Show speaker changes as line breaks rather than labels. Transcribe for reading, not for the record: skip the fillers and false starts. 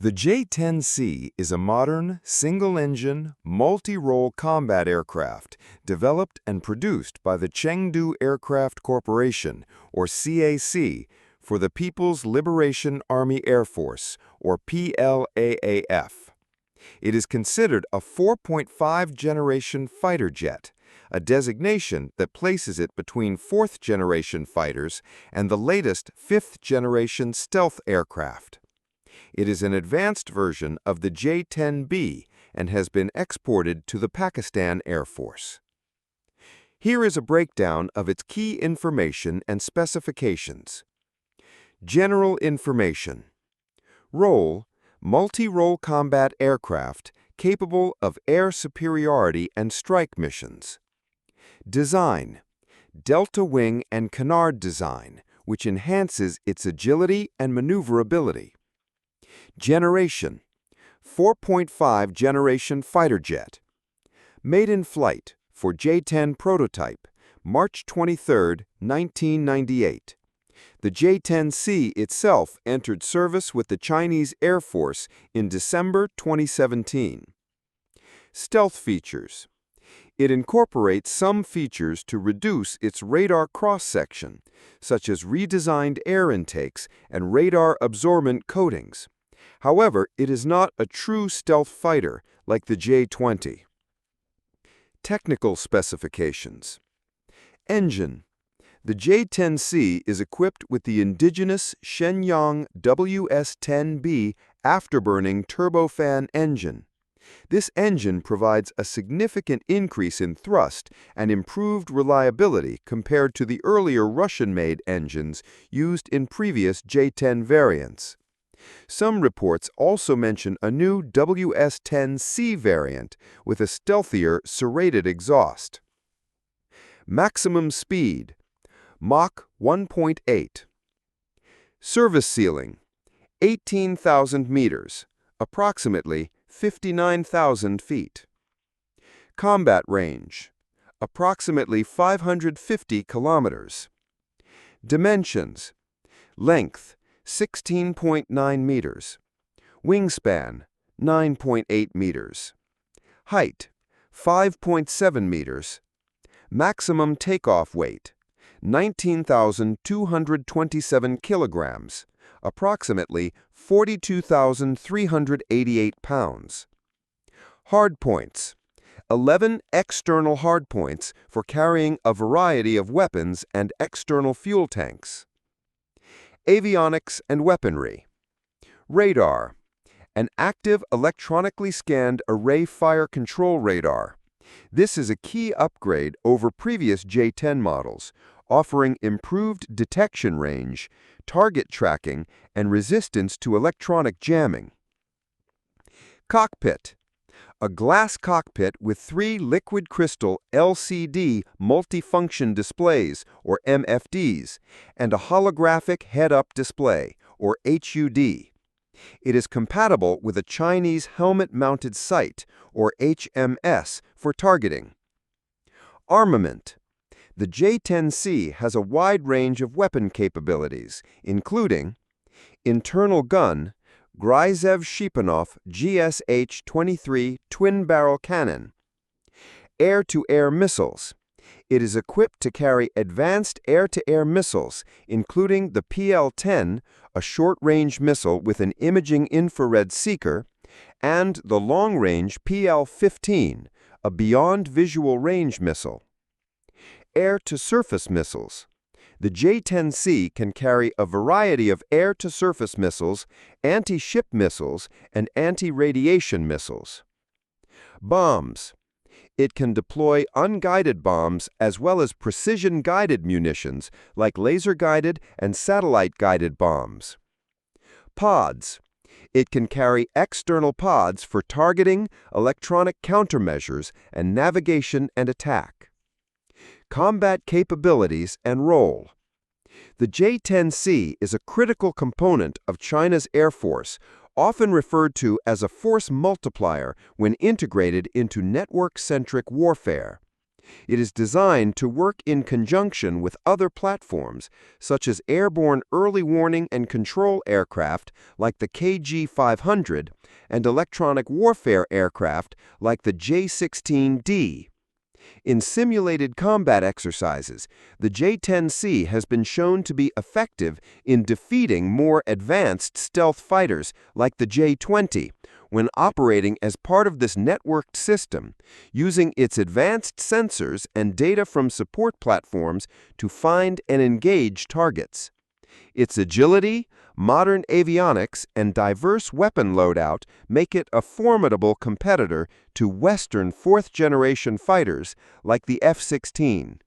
The J-10C is a modern, single-engine, multi-role combat aircraft developed and produced by the Chengdu Aircraft Corporation, or CAC, for the People's Liberation Army Air Force, or PLAAF. It is considered a 4.5-generation fighter jet, a designation that places it between fourth-generation fighters and the latest fifth-generation stealth aircraft. It is an advanced version of the J-10B and has been exported to the Pakistan Air Force. Here is a breakdown of its key information and specifications. General information. Role: multi-role combat aircraft capable of air superiority and strike missions. Design: delta wing and canard design, which enhances its agility and maneuverability. Generation: 4.5 generation fighter jet. Maiden flight for J-10 prototype, March 23, 1998. The J-10C itself entered service with the Chinese Air Force in December 2017. Stealth features. It incorporates some features to reduce its radar cross-section, such as redesigned air intakes and radar absorbent coatings. However, it is not a true stealth fighter like the J-20. Technical specifications. Engine. The J-10C is equipped with the indigenous Shenyang WS-10B afterburning turbofan engine. This engine provides a significant increase in thrust and improved reliability compared to the earlier Russian-made engines used in previous J-10 variants. Some reports also mention a new WS-10C variant with a stealthier serrated exhaust. Maximum speed: Mach 1.8. Service ceiling: 18,000 meters, approximately 59,000 feet. Combat range: approximately 550 kilometers. Dimensions: length: 16.9 meters. Wingspan: 9.8 meters. Height: 5.7 meters. Maximum takeoff weight: 19,227 kilograms, approximately 42,388 pounds. Hardpoints: 11 external hardpoints for carrying a variety of weapons and external fuel tanks. Avionics and weaponry. Radar: an active electronically scanned array fire control radar. This is a key upgrade over previous J-10 models, offering improved detection range, target tracking, and resistance to electronic jamming. Cockpit: a glass cockpit with 3 liquid crystal LCD multifunction displays, or MFDs, and a holographic head-up display, or HUD. It is compatible with a Chinese helmet-mounted sight, or HMS, for targeting. Armament: the J-10C has a wide range of weapon capabilities, including internal gun, Gryzev-Shipunov GSH-23 twin-barrel cannon. Air-to-air missiles. It is equipped to carry advanced air-to-air missiles, including the PL-10, a short-range missile with an imaging infrared seeker, and the long-range PL-15, a beyond-visual range missile. Air-to-surface missiles. The J-10C can carry a variety of air-to-surface missiles, anti-ship missiles, and anti-radiation missiles. Bombs. It can deploy unguided bombs as well as precision-guided munitions like laser-guided and satellite-guided bombs. Pods. It can carry external pods for targeting, electronic countermeasures, and navigation and attack. Combat capabilities and role. The J-10C is a critical component of China's Air Force, often referred to as a force multiplier when integrated into network-centric warfare. It is designed to work in conjunction with other platforms, such as airborne early warning and control aircraft like the KG-500 and electronic warfare aircraft like the J-16D. In simulated combat exercises, the J-10C has been shown to be effective in defeating more advanced stealth fighters like the J-20 when operating as part of this networked system, using its advanced sensors and data from support platforms to find and engage targets. Its agility, modern avionics, and diverse weapon loadout make it a formidable competitor to Western fourth-generation fighters like the F-16.